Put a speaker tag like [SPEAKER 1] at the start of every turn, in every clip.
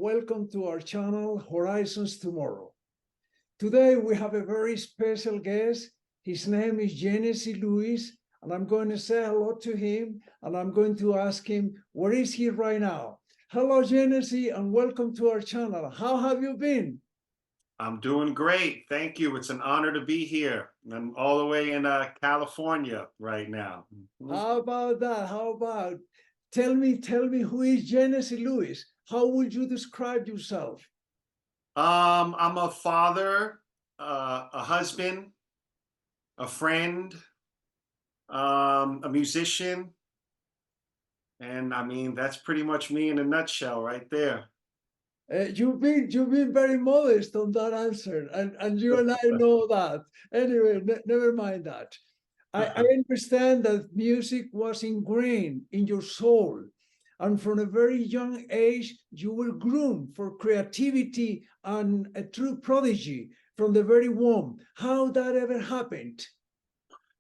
[SPEAKER 1] welcome to our channel, Horizons Tomorrow. Today we have a very special guest. His name is Gennessee Lewis, and I'm going to say hello to him, and I'm going to ask him, where is he right now? Hello, Gennessee, and welcome to our channel. How have you been?
[SPEAKER 2] I'm doing great. Thank you. It's an honor to be here. I'm all the way in California right now.
[SPEAKER 1] How about that? How about, tell me who is Gennessee Lewis? How would you describe yourself?
[SPEAKER 2] I'm a father, a husband, a friend, a musician. And I mean, that's pretty much me in a nutshell right there.
[SPEAKER 1] You've been very modest on that answer, and you and I know that. Anyway, never mind that. I understand that music was ingrained in your soul, and from a very young age, you were groomed for creativity and a true prodigy from the very womb. How that ever happened?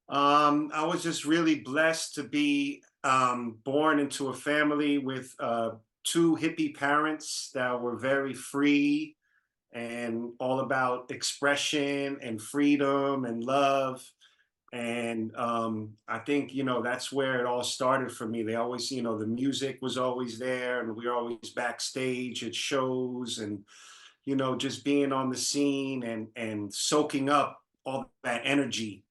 [SPEAKER 2] I was just really blessed to be born into a family with two hippie parents that were very free and all about expression and freedom and love. And I think, that's where it all started for me. They always, the music was always there, and we were always backstage at shows, and, just being on the scene and soaking up all that energy,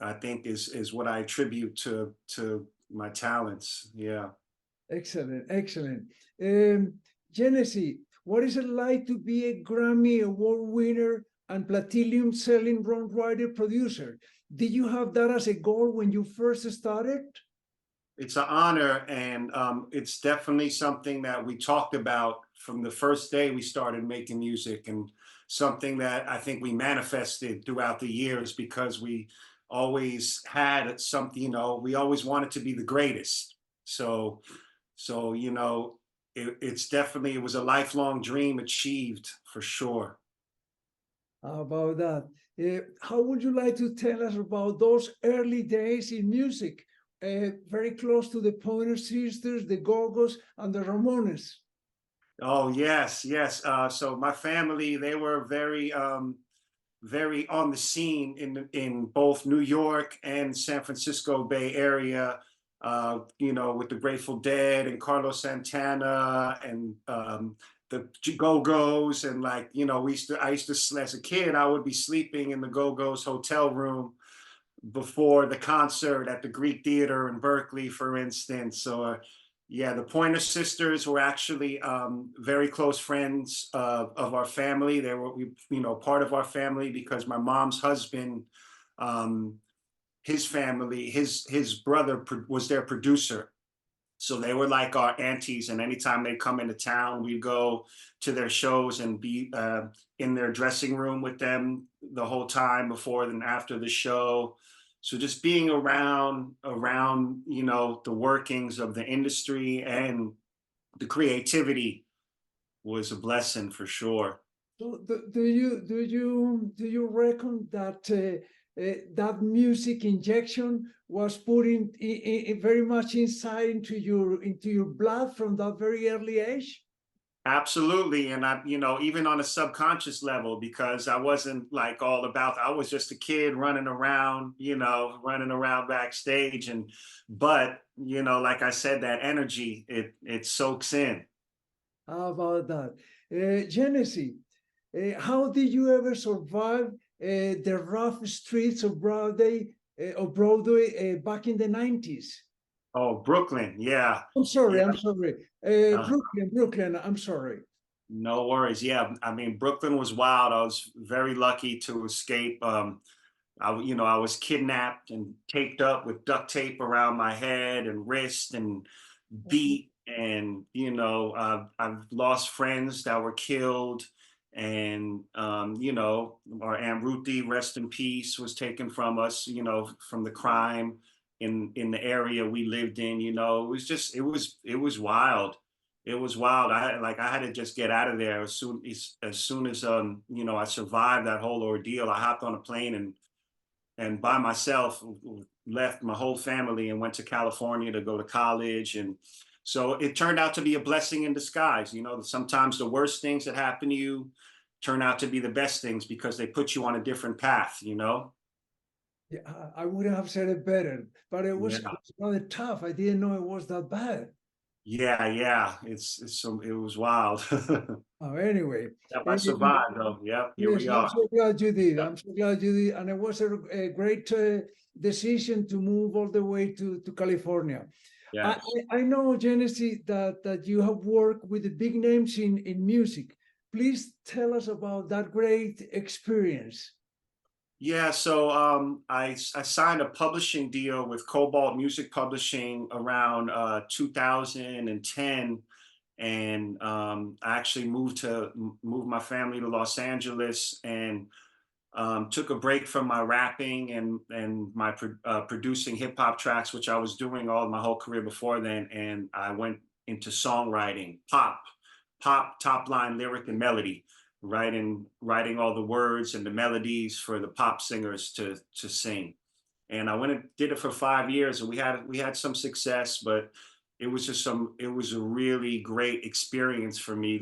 [SPEAKER 2] I think is what I attribute to my talents. Yeah.
[SPEAKER 1] Excellent, excellent. Gennessee, what is it like to be a Grammy Award winner and platinum selling songwriter producer? Did you have that as a goal when you first started?
[SPEAKER 2] It's an honor, and it's definitely something that we talked about from the first day we started making music, and something that I think we manifested throughout the years, because we always had something, we always wanted to be the greatest. So it's definitely, it was a lifelong dream achieved for sure.
[SPEAKER 1] How about that? How would you like to tell us about those early days in music, very close to the Pointer Sisters, the Go-Go's, and the Ramones?
[SPEAKER 2] Oh, yes, yes. So my family, they were very very on the scene in both New York and San Francisco Bay Area, with the Grateful Dead and Carlos Santana and the Go-Go's, and I used to, as a kid, I would be sleeping in the Go-Go's hotel room before the concert at the Greek Theater in Berkeley, for instance. So yeah, the Pointer Sisters were actually very close friends of our family. They were, part of our family, because my mom's husband, his family, his brother was their producer. So they were like our aunties, and anytime they come into town, we'd go to their shows and be in their dressing room with them the whole time, before and after the show. So just being around, the workings of the industry and the creativity was a blessing for sure.
[SPEAKER 1] So do you reckon that that music injection was put in very much inside into your blood from that very early age?
[SPEAKER 2] Absolutely. And I, even on a subconscious level, because I wasn't like all about, I was just a kid running around, running around backstage. But, like I said, that energy, it soaks in.
[SPEAKER 1] How about that? Gennessee, how did you ever survive the rough streets of Broadway, back in the 90s?
[SPEAKER 2] Oh, Brooklyn. Yeah.
[SPEAKER 1] I'm sorry.
[SPEAKER 2] Uh,
[SPEAKER 1] Brooklyn, I'm sorry.
[SPEAKER 2] No worries. Yeah. I mean, Brooklyn was wild. I was very lucky to escape. I was kidnapped and taped up with duct tape around my head and wrist and beat. And, I've lost friends that were killed. And, our Aunt Ruthie, rest in peace, was taken from us, from the crime in the area we lived in. It was just, it was wild. It was wild. I had to just get out of there as soon as I survived that whole ordeal. I hopped on a plane and by myself left my whole family and went to California to go to college. And So it turned out to be a blessing in disguise. You know, sometimes the worst things that happen to you turn out to be the best things because they put you on a different path, you know?
[SPEAKER 1] Yeah, I wouldn't have said it better, but it was
[SPEAKER 2] Yeah.
[SPEAKER 1] rather tough. I didn't know it was that bad.
[SPEAKER 2] Yeah, yeah. It's so it was wild.
[SPEAKER 1] Oh, anyway,
[SPEAKER 2] Yep, I
[SPEAKER 1] eh,
[SPEAKER 2] survived though. Yep, here
[SPEAKER 1] yes,
[SPEAKER 2] we
[SPEAKER 1] I'm
[SPEAKER 2] are.
[SPEAKER 1] so glad you did.
[SPEAKER 2] Yep.
[SPEAKER 1] I'm so glad you did, and it was a great decision to move all the way to California. I,
[SPEAKER 2] Yes.
[SPEAKER 1] I know, Genesee, that you have worked with the big names in music. Please tell us about that great experience.
[SPEAKER 2] Yeah, so I signed a publishing deal with Cobalt Music Publishing around 2010, and I actually moved my family to Los Angeles and took a break from my rapping and my producing hip hop tracks, which I was doing all my whole career before then, and I went into songwriting, pop top line lyric and melody, writing all the words and the melodies for the pop singers to sing. And I went and did it for 5 years, and we had some success, but it was a really great experience for me.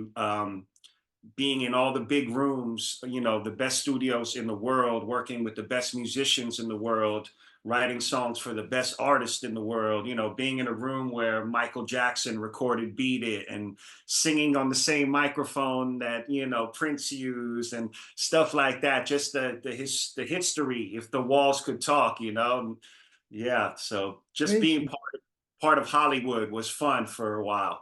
[SPEAKER 2] Being in all the big rooms, you know, the best studios in the world, working with the best musicians in the world, writing songs for the best artists in the world, you know, being in a room where Michael Jackson recorded Beat It and singing on the same microphone that, you know, Prince used and stuff like that. Just the history, if the walls could talk, you know. Yeah, so just being
[SPEAKER 1] Amazing.
[SPEAKER 2] part of Hollywood was fun for a while.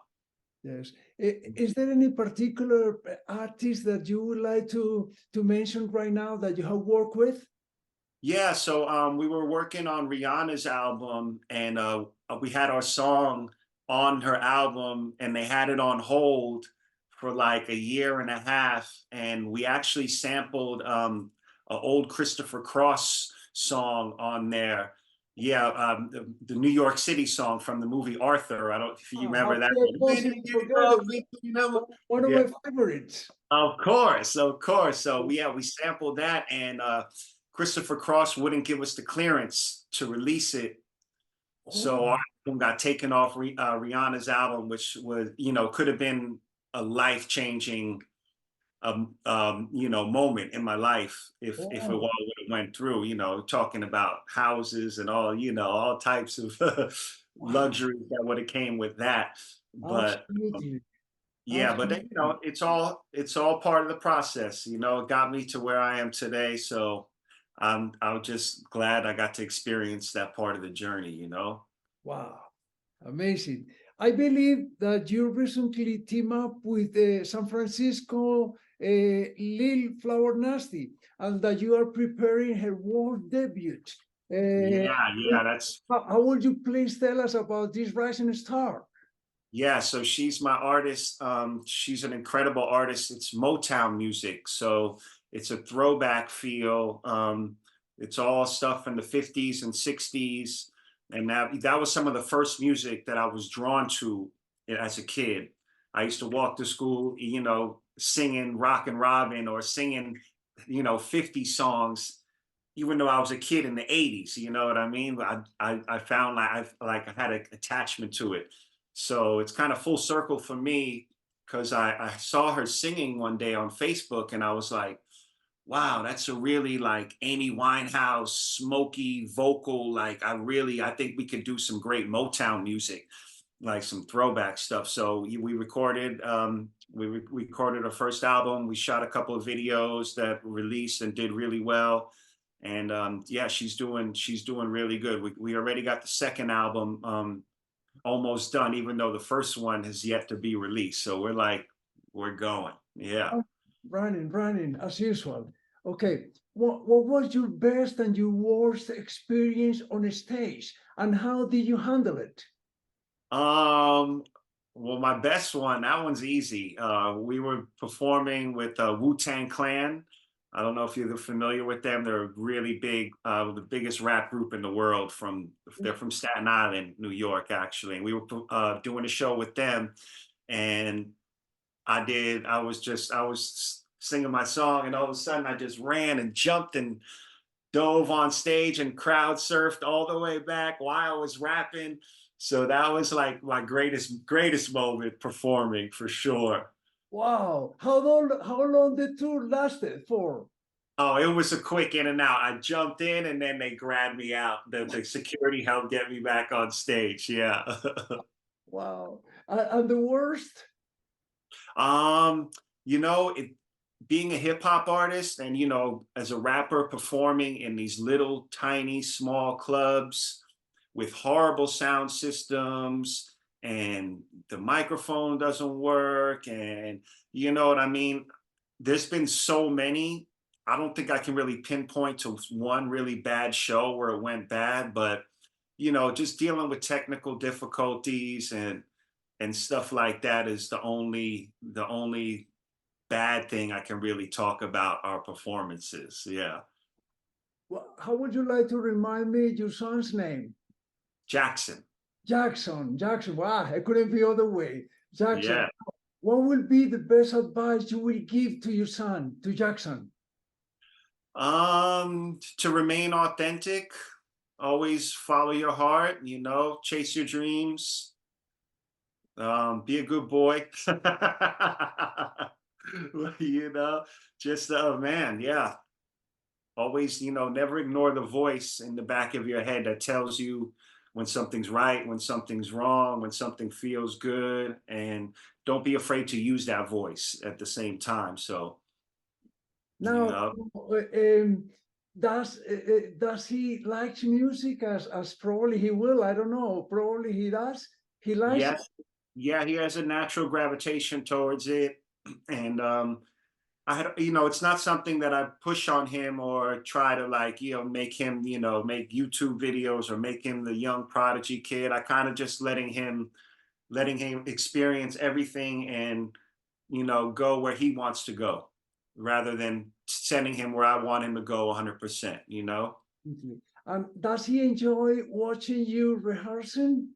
[SPEAKER 1] Yes. Is there any particular artist that you would like to mention right now that you have worked with?
[SPEAKER 2] Yeah, so we were working on Rihanna's album, and we had our song on her album, and they had it on hold for like a year and a half, and we actually sampled an old Christopher Cross song on there. Yeah, the New York City song from the movie Arthur. I don't if you
[SPEAKER 1] How
[SPEAKER 2] remember that
[SPEAKER 1] could I
[SPEAKER 2] one.
[SPEAKER 1] possibly forget it? One of
[SPEAKER 2] Yeah,
[SPEAKER 1] my favorites.
[SPEAKER 2] of course, of course. So we sampled that, and Christopher Cross wouldn't give us the clearance to release it, so
[SPEAKER 1] Oh,
[SPEAKER 2] our album got taken off Rihanna's album, which was, you know, could have been a life changing you know, moment in my life if it all
[SPEAKER 1] oh,
[SPEAKER 2] would have went through. You know, talking about houses and all, you know, all types of
[SPEAKER 1] wow.
[SPEAKER 2] luxuries that would have came with that, but.
[SPEAKER 1] Absolutely.
[SPEAKER 2] Yeah, but you
[SPEAKER 1] Absolutely.
[SPEAKER 2] know, it's all part of the process. You know, it got me to where I am today. So I'm just glad I got to experience that part of the journey, you know.
[SPEAKER 1] Wow. Amazing. I believe that you recently teamed up with San Francisco Lil Flower Nasty and that you are preparing her world debut. Uh,
[SPEAKER 2] Yeah, yeah, that's
[SPEAKER 1] how would you please tell us about this rising star?
[SPEAKER 2] yeah. So she's my artist. She's an incredible artist. It's Motown music, so it's a throwback feel. It's all stuff in the 50s and 60s, and that was some of the first music that I was drawn to as a kid. I used to walk to school, you know, singing Rockin' Robin or singing, you know, 50 songs, even though I was a kid in the 80s, you know what I mean? I found like I had an attachment to it. So it's kind of full circle for me because I saw her singing one day on Facebook, and I was like, wow, that's a really like Amy Winehouse, smoky vocal. Like I think we could do some great Motown music, like some throwback stuff. So we recorded, recorded our first album. We shot a couple of videos that released and did really well. And yeah, she's doing really good. We already got the second album almost done, even though the first one has yet to be released. So we're going. Yeah.
[SPEAKER 1] Oh, running as usual. Okay. What was your best and your worst experience on a stage, and how did you handle it?
[SPEAKER 2] Um, well, my best one, that one's easy. We were performing with Wu Tang Clan. I don't know if you're familiar with them. They're really big, the biggest rap group in the world. They're from Staten Island, New York, actually. And we were doing a show with them, and I was singing my song, and all of a sudden I just ran and jumped and dove on stage and crowd surfed all the way back while I was rapping. So that was like my greatest moment performing for sure.
[SPEAKER 1] Wow. How long the tour lasted for?
[SPEAKER 2] Oh, it was a quick in and out. I jumped in and then they grabbed me out. The security helped get me back on stage. Yeah.
[SPEAKER 1] Wow. And the worst?
[SPEAKER 2] um, you know, being a hip hop artist and as a rapper performing in these little tiny small clubs with horrible sound systems and the microphone doesn't work and you know what I mean? There's been so many. I don't think I can really pinpoint to one really bad show where it went bad, but just dealing with technical difficulties and stuff like that is the only bad thing I can really talk about our performances. Yeah.
[SPEAKER 1] Well, how would you like to remind me your son's name?
[SPEAKER 2] Jackson.
[SPEAKER 1] Jackson. Jackson. Wow, it couldn't be other way. Jackson.
[SPEAKER 2] Yeah.
[SPEAKER 1] What will be the best advice you will give to your son, to Jackson?
[SPEAKER 2] To remain authentic, always follow your heart, chase your dreams, be a good boy. you know, just man, yeah. Always, never ignore the voice in the back of your head that tells you when something's right, when something's wrong, when something feels good, and don't be afraid to use that voice at the same time. So, you
[SPEAKER 1] Now,
[SPEAKER 2] know,
[SPEAKER 1] does he likes music as probably he will? I don't know. Probably he does. He likes it.
[SPEAKER 2] yes, yeah, he has a natural gravitation towards it, and I had, it's not something that I push on him or try to like, make him, make YouTube videos or make him the young prodigy kid. I kind of just letting him experience everything and, go where he wants to go rather than sending him where I want him to go 100%,
[SPEAKER 1] Does he enjoy watching you rehearsing?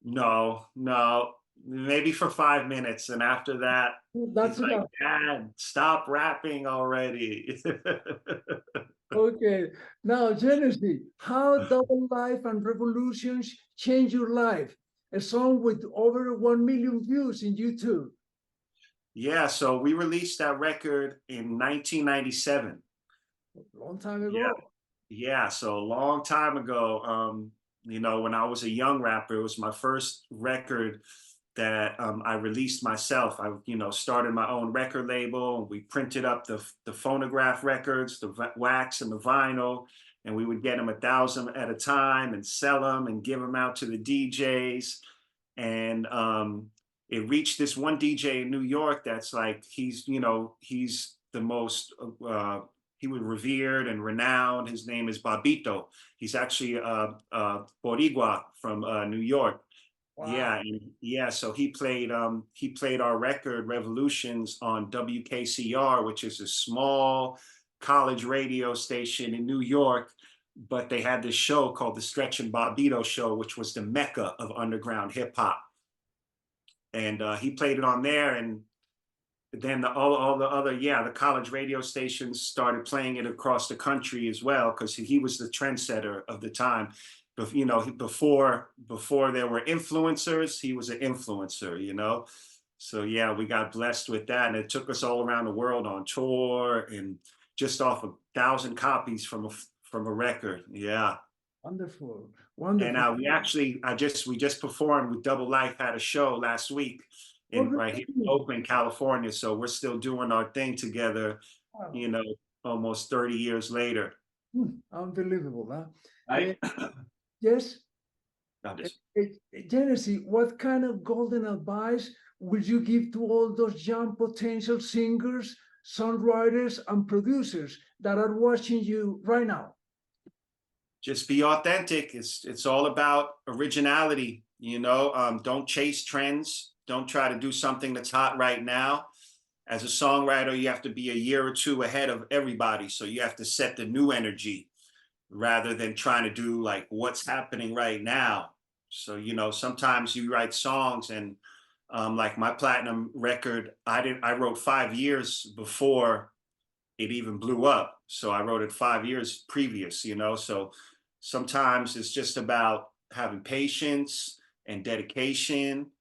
[SPEAKER 2] No, no, maybe for 5 minutes. And after that,
[SPEAKER 1] That's
[SPEAKER 2] he's like,
[SPEAKER 1] enough.
[SPEAKER 2] Dad, stop rapping already.
[SPEAKER 1] Okay. Now, Gennessee, how Double Life and Revolutions change your life? A song with over 1 million views in YouTube.
[SPEAKER 2] Yeah, so we released that record in 1997.
[SPEAKER 1] Long time
[SPEAKER 2] Yeah,
[SPEAKER 1] ago.
[SPEAKER 2] yeah, so a long time ago. When I was a young rapper, it was my first record that I released myself. I, started my own record label. We printed up the phonograph records, the wax and the vinyl, and we would get them 1,000 at a time and sell them and give them out to the DJs. And it reached this one DJ in New York that's like he's the most he was revered and renowned. His name is Babito. He's actually Boricua from New York.
[SPEAKER 1] Wow.
[SPEAKER 2] Yeah, yeah. So he played our record Revolutions on WKCR, which is a small college radio station in New York. But they had this show called the Stretch and Bobbito Show, which was the mecca of underground hip hop. And he played it on there, and then all the other, the college radio stations started playing it across the country as well because he was the trendsetter of the time. But before there were influencers, he was an influencer. So yeah, we got blessed with that, and it took us all around the world on tour and just off 1,000 copies from a record. Yeah.
[SPEAKER 1] Wonderful.
[SPEAKER 2] And
[SPEAKER 1] Wonderful.
[SPEAKER 2] we just performed with Double Life, had a show last week
[SPEAKER 1] Oh,
[SPEAKER 2] right here in
[SPEAKER 1] really?
[SPEAKER 2] Oakland, California. So we're still doing our thing together,
[SPEAKER 1] Wow.
[SPEAKER 2] you know, almost 30 years later.
[SPEAKER 1] Unbelievable, huh?
[SPEAKER 2] Right?
[SPEAKER 1] Yes.
[SPEAKER 2] Not this.
[SPEAKER 1] Genesee, what kind of golden advice would you give to all those young potential singers, songwriters, and producers that are watching you right now?
[SPEAKER 2] Just be authentic. It's all about originality. Don't chase trends. Don't try to do something that's hot right now. As a songwriter, you have to be a year or two ahead of everybody. So you have to set the new energy rather than trying to do like what's happening right now. So, sometimes you write songs and like my platinum record, I wrote 5 years before it even blew up. So I wrote it 5 years previous, so sometimes it's just about having patience and dedication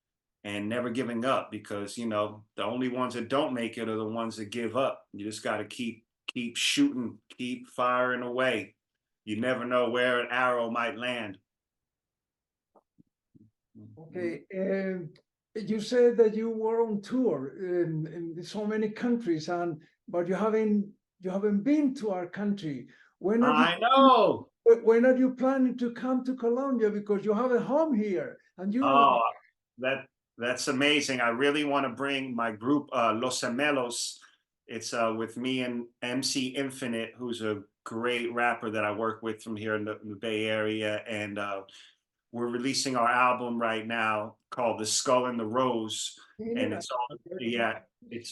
[SPEAKER 2] and never giving up, because you know the only ones that don't make it are the ones that give up. You just got to keep shooting, keep firing away. You never know where an arrow might land.
[SPEAKER 1] Okay, you said that you were on tour in so many countries, but you haven't been to our country. When are
[SPEAKER 2] I know.
[SPEAKER 1] when are you planning to come to Colombia? Because you have a home here, and you.
[SPEAKER 2] Oh, that's amazing. I really want to bring my group, Los Gemelos. It's with me and MC Infinite, who's a great rapper that I work with from here in the Bay Area, and we're releasing our album right now called The Skull and the Rose, and it's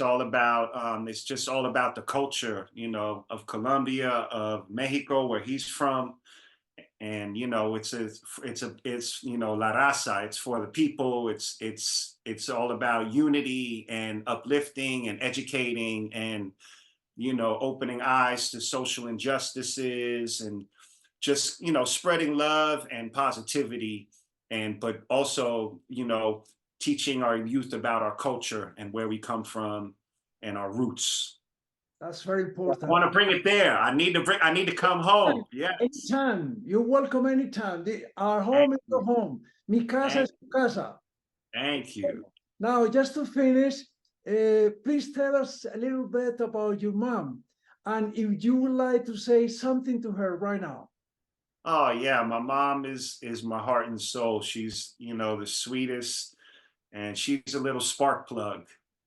[SPEAKER 2] all about it's just all about the culture, you know, of Colombia, of Mexico, where he's from. And you know, it's you know, La Raza, it's for the people. It's all about unity and uplifting and educating and, you know, opening eyes to social injustices and just, you know, spreading love and positivity, and but also, you know, teaching our youth about our culture and where we come from and our roots.
[SPEAKER 1] That's very
[SPEAKER 2] I
[SPEAKER 1] important.
[SPEAKER 2] want to bring it there. I need to come home. Yeah.
[SPEAKER 1] Anytime. You're welcome anytime. Our home is your home. Mi casa es tu casa.
[SPEAKER 2] Thank you.
[SPEAKER 1] Now, just to finish, please tell us a little bit about your mom. And if you would like to say something to her right now.
[SPEAKER 2] Oh yeah, my mom is my heart and soul. She's, you know, the sweetest, and she's a little spark plug.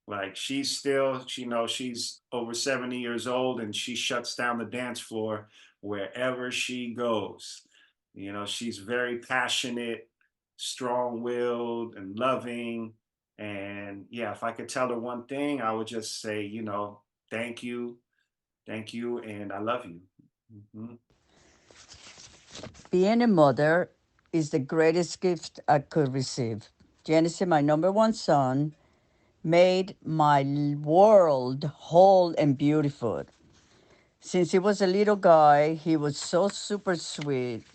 [SPEAKER 2] Like she's still, you know, she's over 70 years old and she shuts down the dance floor wherever she goes. You know, she's very passionate, strong-willed, and loving. And yeah, if I could tell her one thing, I would just say, you know, thank you, and I love you. Mhm.
[SPEAKER 3] Being a mother is the greatest gift I could receive. Gennessee, my number one son, made my world whole and beautiful. Since he was a little guy, he was so super sweet,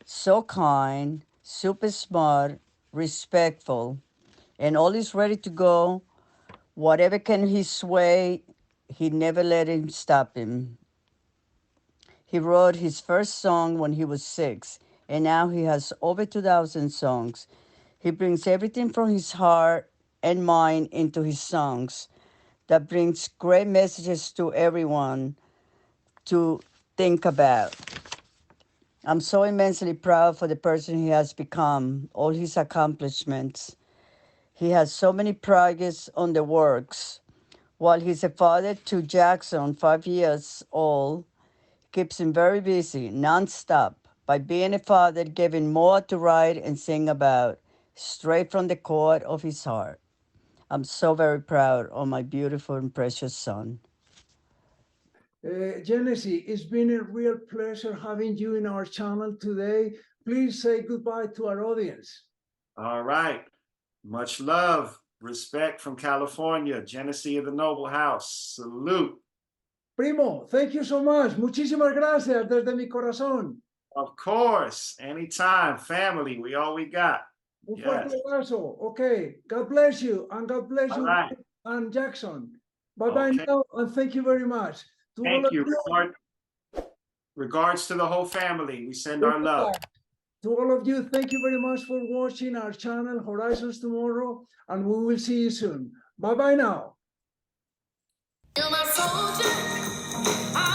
[SPEAKER 3] so kind, super smart, respectful, and always ready to go. Whatever can he sway, he never let him stop him. He wrote his first song when he was 6, and now he has over 2,000 songs. He brings everything from his heart and mind into his songs. That brings great messages to everyone to think about. I'm so immensely proud for the person he has become, all his accomplishments. He has so many progress on the works. While he's a father to Jackson, 5 years old, keeps him very busy, nonstop. By being a father, gave him more to write and sing about, straight from the core of his heart. I'm so very proud of my beautiful and precious son.
[SPEAKER 1] Gennessee, it's been a real pleasure having you in our channel today. Please say goodbye to our audience.
[SPEAKER 2] All right. Much love, respect from California, Gennessee of the Noble House. Salute.
[SPEAKER 1] Primo, thank you so much. Muchísimas gracias desde mi corazón.
[SPEAKER 2] Of course, anytime, family, we all we got.
[SPEAKER 1] Un
[SPEAKER 2] Yes.
[SPEAKER 1] fuerte abrazo. Okay, God bless you, and God bless
[SPEAKER 2] All
[SPEAKER 1] you,
[SPEAKER 2] right.
[SPEAKER 1] and Jackson. Bye-bye
[SPEAKER 2] Okay.
[SPEAKER 1] now, and thank you very much. To all
[SPEAKER 2] Thank
[SPEAKER 1] of
[SPEAKER 2] you. Regards to the whole family. We send our love.
[SPEAKER 1] To all of you, thank you very much for watching our channel, Horizons Tomorrow, and we will see you soon. Bye-bye now.
[SPEAKER 4] You're my soldier.